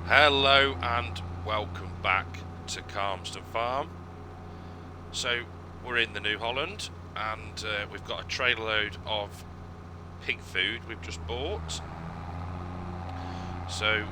Hello and welcome back to Calmsden Farm. So we're in the New Holland and we've got a trailer load of pig food we've just bought. So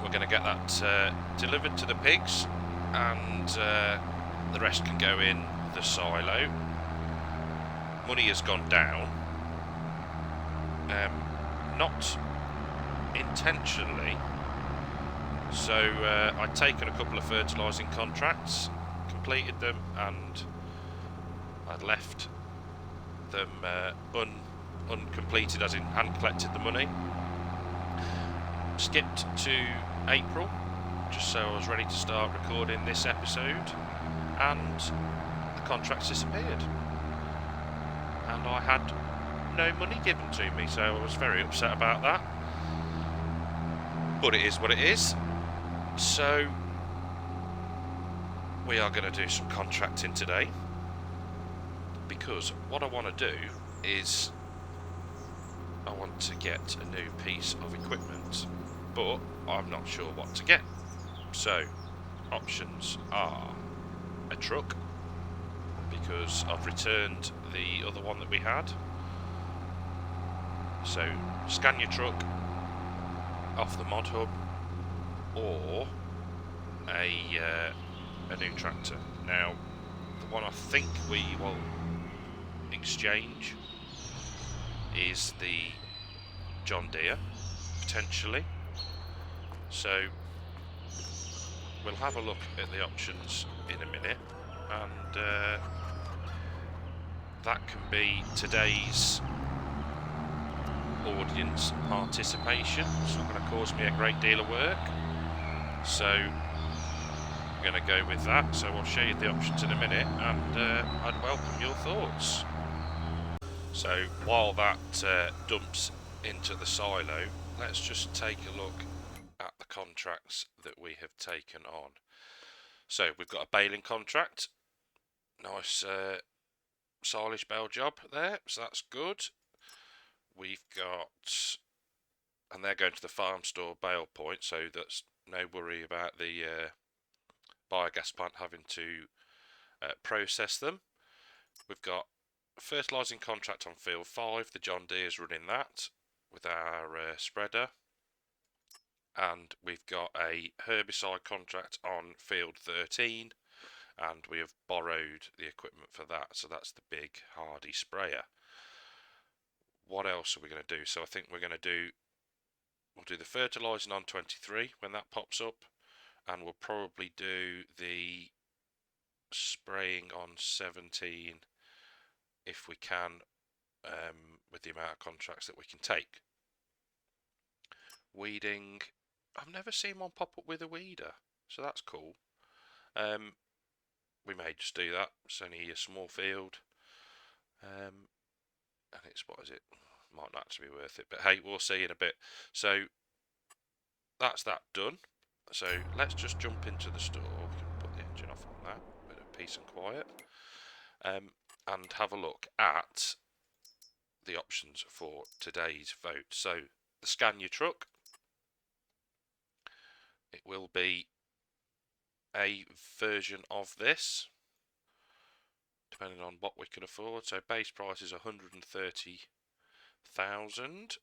we're going to get that delivered to the pigs and the rest can go in the silo. Money has gone down, not intentionally. So I'd taken a couple of fertilising contracts, completed them, and I'd left them uncompleted, as in hadn't collected the money. Skipped to April, just so I was ready to start recording this episode, and the contracts disappeared. And I had no money given to me, so I was very upset about that. But it is what it is. So we are going to do some contracting today, because what I want to do is I want to get a new piece of equipment, but I'm not sure what to get. So options are a truck, because I've returned the other one that we had. So scan your truck off the mod hub, or a new tractor. Now the one I think we will exchange is the John Deere, potentially. So we'll have a look at the options in a minute, and that can be today's audience participation. It's not going to cause me a great deal of work, so I'm going to go with that. So I'll show you the options in a minute, and I'd welcome your thoughts. So while that dumps into the silo, let's just take a look at the contracts that we have taken on. So we've got a baling contract, nice silage bale job there, so that's good. We've got, and they're going to the farm store bale point, so that's no worry about the biogas plant having to process them. We've got a fertilising contract on field 5, the John Deere's running that with our spreader, and we've got a herbicide contract on field 13, and we have borrowed the equipment for that, so that's the big hardy sprayer. What else are we going to do? So I think we'll do the fertilising on 23 when that pops up, and we'll probably do the spraying on 17 if we can, with the amount of contracts that we can take. Weeding, I've never seen one pop up with a weeder, so that's cool. We may just do that. It's only a small field, and it's, what is it? Might not actually be worth it, but hey, we'll see in a bit. So that's that done. So let's just jump into the store. We can put the engine off on that, bit of peace and quiet, and have a look at the options for today's vote. So the scan your truck, it will be a version of this, depending on what we can afford. So base price is 130,000.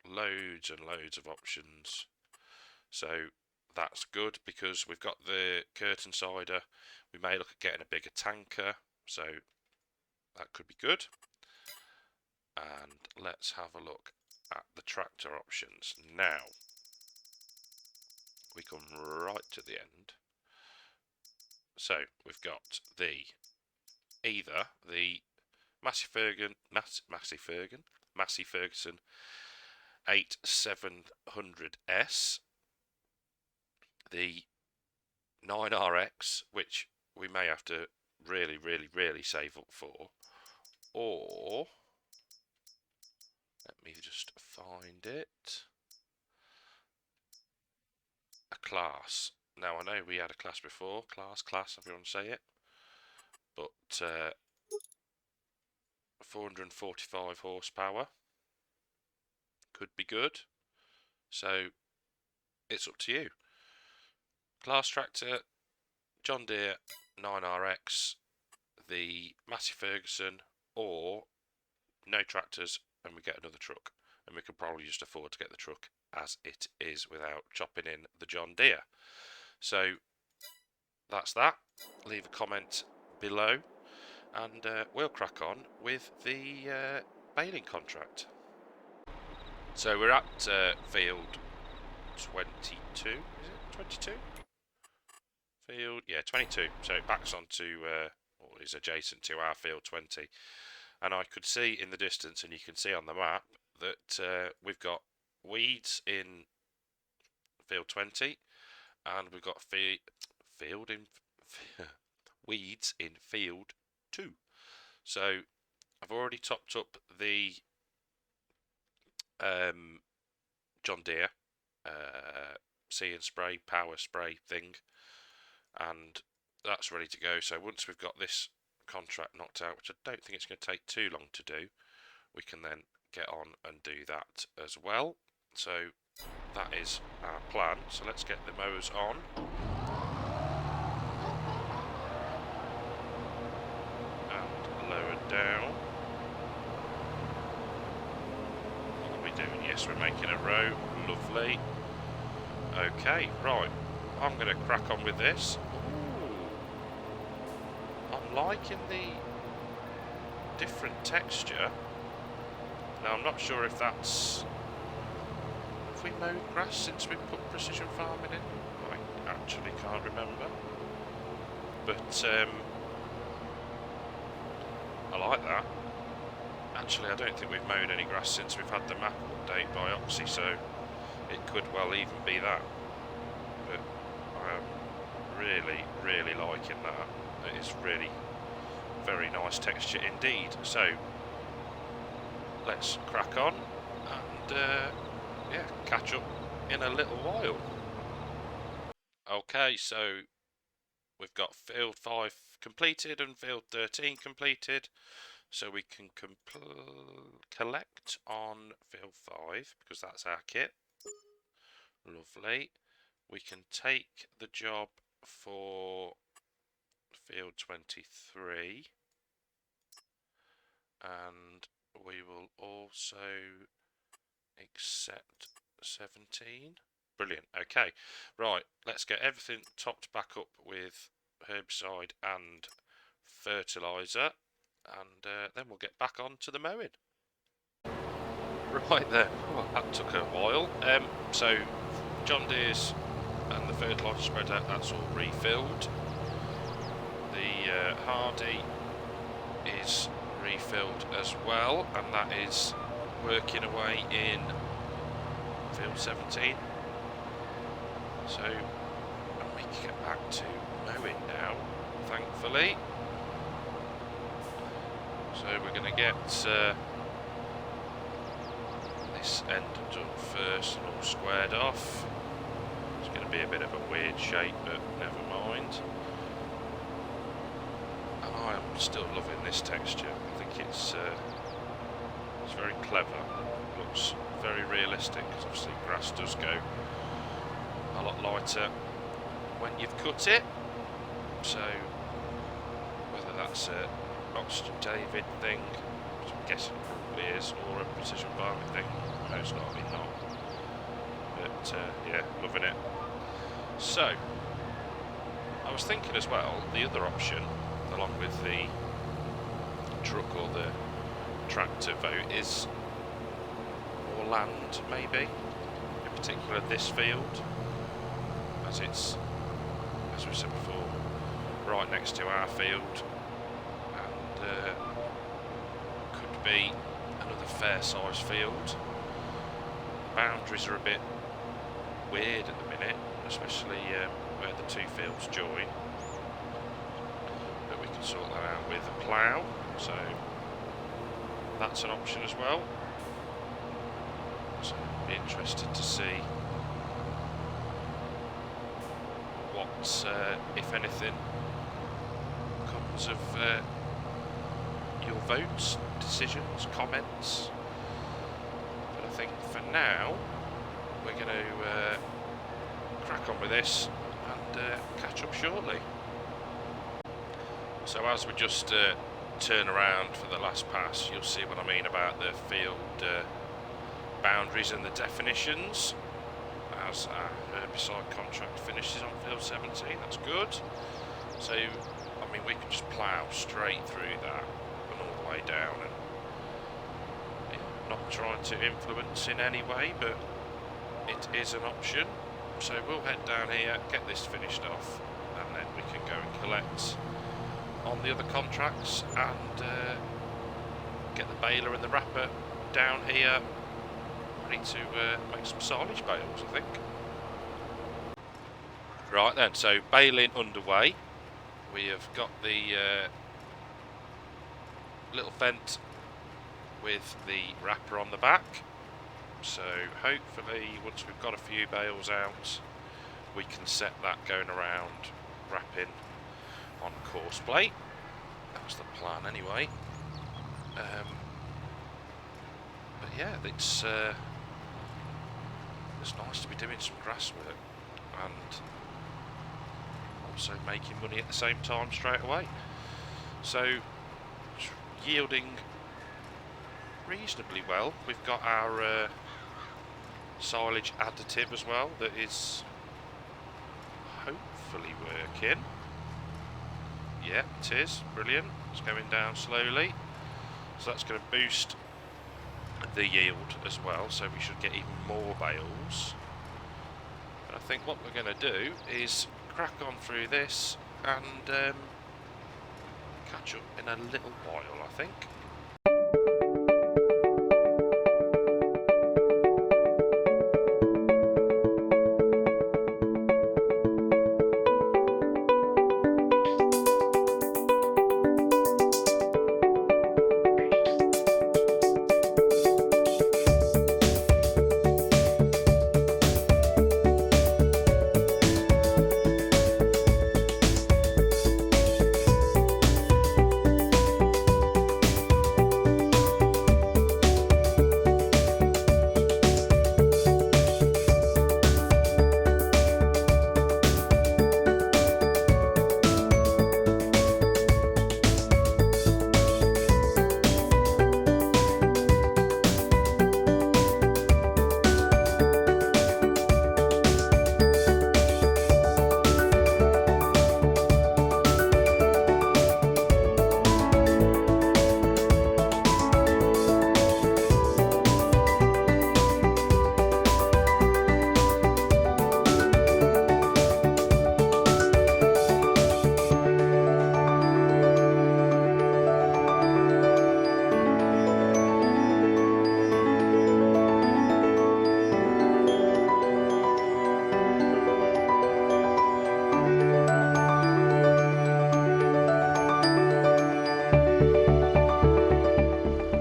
Loads and loads of options. So that's good, because we've got the curtain cider. We may look at getting a bigger tanker, so that could be good. And let's have a look at the tractor options now. We come right to the end. So we've got either the Massey Ferguson 8700S, the 9RX, which we may have to really save up for, or let me just find it, a class. Now I know we had a class before, class, everyone say it, but 445 horsepower could be good. So it's up to you. Class tractor, John Deere 9RX, the Massey Ferguson, or no tractors and we get another truck. And we can probably just afford to get the truck as it is without chopping in the John Deere. So that's that. Leave a comment below and we'll crack on with the baling contract. So we're at field 22, is it 22? Field, yeah, 22. So it backs onto, or is adjacent to our field 20. And I could see in the distance, and you can see on the map, that we've got weeds in field 20, and we've got weeds in field 2. So I've already topped up the John Deere See and Spray power spray thing, and that's ready to go. So once we've got this contract knocked out, which I don't think it's going to take too long to do, we can then get on and do that as well. So that is our plan. So let's get the mowers on. And lower down. What are we doing? Yes, we're making a row. Lovely. Okay, right. I'm going to crack on with this. Ooh. I'm liking the different texture. Now, I'm not sure if that's... Have we mowed grass since we put precision farming in? I actually can't remember. But, I like that. Actually, I don't think we've mowed any grass since we've had the map update by Oxy, so it could well even be that. But I am really, really liking that. It is really very nice texture indeed. So let's crack on and yeah, catch up in a little while. Okay, so we've got field 5 completed and field 13 completed, so we can collect on field 5 because that's our kit. Lovely. We can take the job for field 23, and we will also accept 17. Brilliant. Okay, right, let's get everything topped back up with herbicide and fertiliser, and then we'll get back on to the mowing. Right then, oh, that took a while. So John Deere's and the fertiliser spreader, that's all refilled. The Hardy is refilled as well, and that is working away in field 17. So we can get back to mowing now, thankfully. So we're going to get this end done first and all squared off. It's going to be a bit of a weird shape, but never mind. And I am still loving this texture. I think it's very clever. Looks very realistic, because obviously grass does go a lot lighter when you've cut it. So whether that's a Oxygen David thing, which I'm guessing probably is, or a precision farming thing, most likely not. But yeah, loving it. So I was thinking as well, the other option, along with the truck or the tractor vote, is more land maybe, in particular this field, as it's, as we said before, right next to our field, and could be another fair sized field. The boundaries are a bit weird at the minute, especially where the two fields join, but we can sort that out with a plough, so that's an option as well. So I'd be interested to see what, if anything, comes of your votes, decisions, comments. But I think for now we're going to crack on with this and catch up shortly. So as we just turn around for the last pass, you'll see what I mean about the field boundaries and the definitions. As our herbicide contract finishes on field 17, that's good. So, I mean, we can just plough straight through that and all the way down, and not trying to influence in any way, but it is an option. So we'll head down here, get this finished off, and then we can go and collect on the other contracts and get the baler and the wrapper down here, ready to make some silage bales, I think. Right then, so baling underway. We have got the little vent with the wrapper on the back. So hopefully once we've got a few bales out, we can set that going around, wrapping on course plate. That's the plan anyway. But yeah, it's nice to be doing some grass work and also making money at the same time straight away. So yielding reasonably well. We've got our silage additive as well that is hopefully working. Yeah, it is. Brilliant. It's going down slowly. So that's going to boost the yield as well, so we should get even more bales. And I think what we're going to do is crack on through this and catch up in a little while, I think.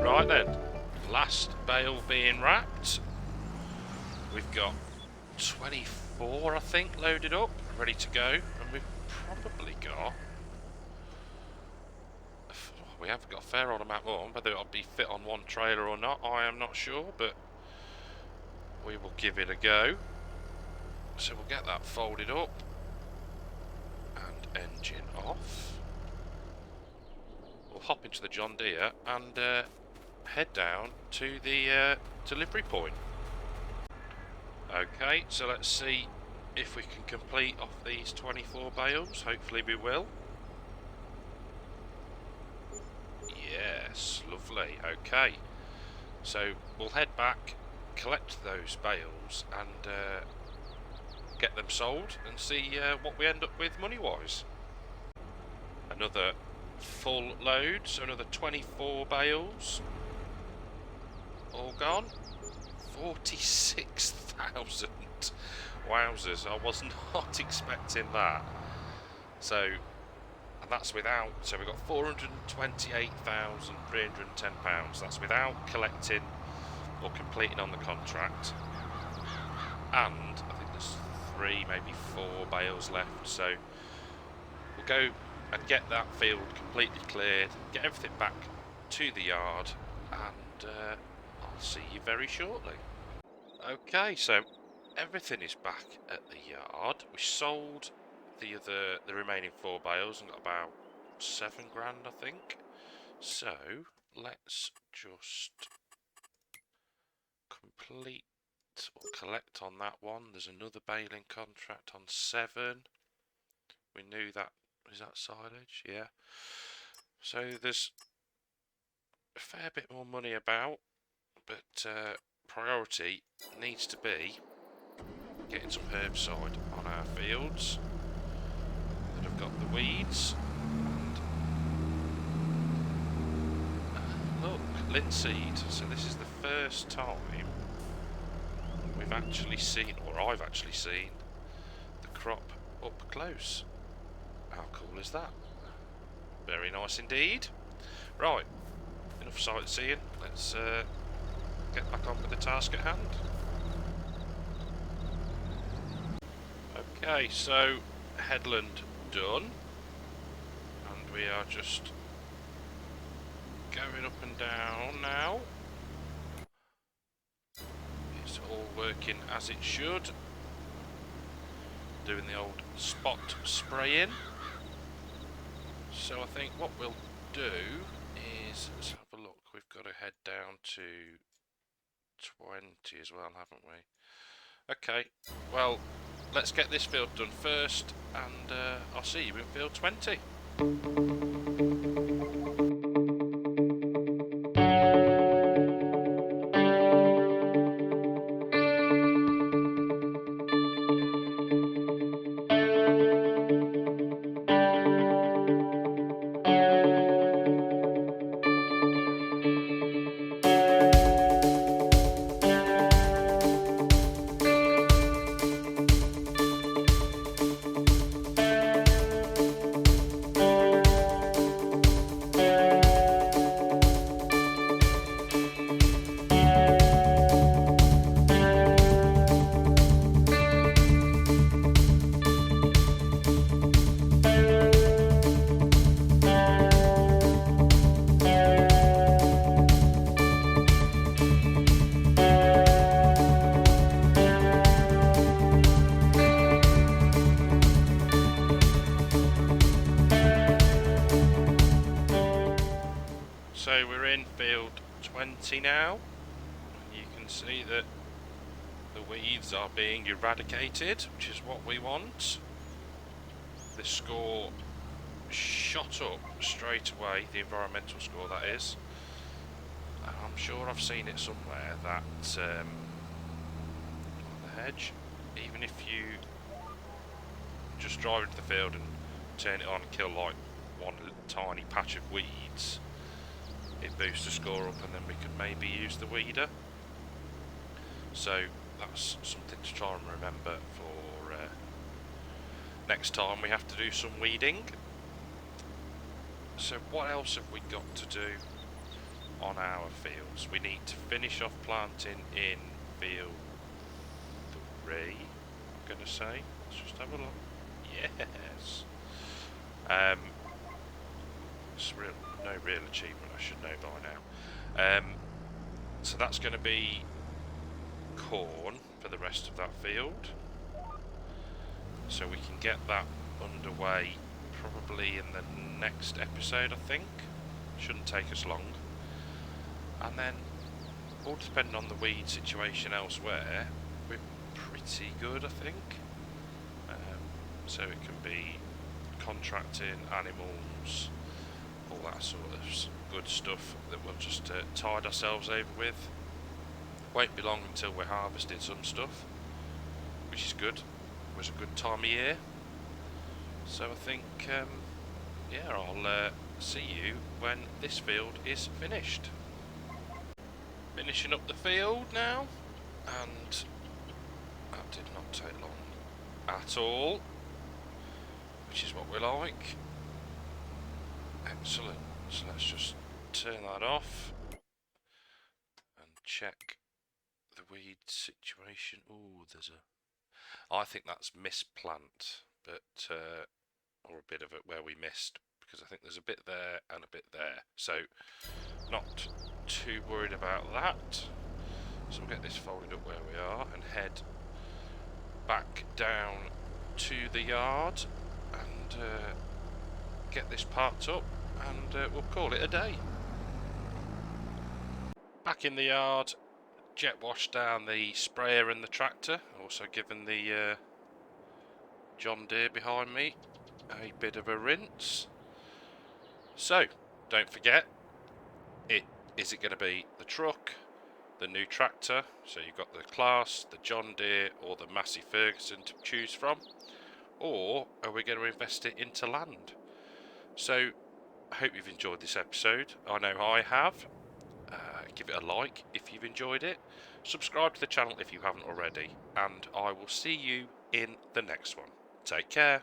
Right then, last bale being wrapped. We've got 24, I think, loaded up, ready to go, and we've probably got, we have got a fair old amount more. Whether it'll be fit on one trailer or not, I am not sure, but we will give it a go. So we'll get that folded up and engine off. We'll hop into the John Deere and head down to the delivery point. Okay, so let's see if we can complete off these 24 bales. Hopefully we will. Yes, lovely. Okay, so we'll head back, collect those bales and get them sold and see what we end up with money-wise. Another full load, so another 24 bales. All gone. 46,000. Wowzers, I was not expecting that. So, and that's without, so we've got £428,310. That's without collecting or completing on the contract. And I think there's 3, maybe 4 bales left. So we'll go and get that field completely cleared, get everything back to the yard, and I'll see you very shortly. Okay, so everything is back at the yard. We sold the remaining 4 bales and got about 7 grand, I think. So let's just complete or collect on that one. There's another baling contract on 7. We knew that. Is that silage? Yeah. So there's a fair bit more money about, but priority needs to be getting some herbicide on our fields that have got the weeds. And look, linseed. So this is the first time we've actually seen, or I've actually seen, the crop up close. How cool is that? Very nice indeed. Right, enough sightseeing. Let's get back on with the task at hand. Okay, so headland done, and we are just going up and down now. It's all working as it should. Doing the old spot spraying. So I think what we'll do is, let's have a look. We've got to head down to 20 as well, haven't we? Okay, well, let's get this field done first, and I'll see you in field 20. So we're in field 20 now. You can see that the weeds are being eradicated, which is what we want. The score shot up straight away, the environmental score that is. I'm sure I've seen it somewhere that on the hedge, even if you just drive into the field and turn it on and kill like one tiny patch of weeds, it boosts the score up, and then we could maybe use the weeder. So that's something to try and remember for next time we have to do some weeding. So what else have we got to do on our fields? We need to finish off planting in field 3, I'm going to say. Let's just have a look. Yes. It's no real achievement, I should know by now. So that's going to be corn for the rest of that field. So we can get that underway probably in the next episode, I think. Shouldn't take us long. And then, all depending on the weed situation elsewhere, we're pretty good, I think. So it can be contracting, animals, all that sort of good stuff that we'll just tide ourselves over with. Won't be long until we're harvesting some stuff, which is good. It was a good time of year. So I think, yeah, I'll see you when this field is finished. Finishing up the field now, and that did not take long at all, which is what we like. Excellent. So let's just turn that off and check the weed situation. Oh, there's a... I think that's misplant, but or a bit of it where we missed, because I think there's a bit there and a bit there. So not too worried about that. So we'll get this folded up where we are and head back down to the yard and get this parked up, and we'll call it a day. Back in the yard, jet washed down the sprayer and the tractor, also given the John Deere behind me a bit of a rinse. So, don't forget, is it going to be the truck, the new tractor, so you've got the Class, the John Deere or the Massey Ferguson to choose from, or are we going to invest it into land? So I hope you've enjoyed this episode. I know I have. Give it a like if you've enjoyed it, subscribe to the channel if you haven't already, and I will see you in the next one. Take care.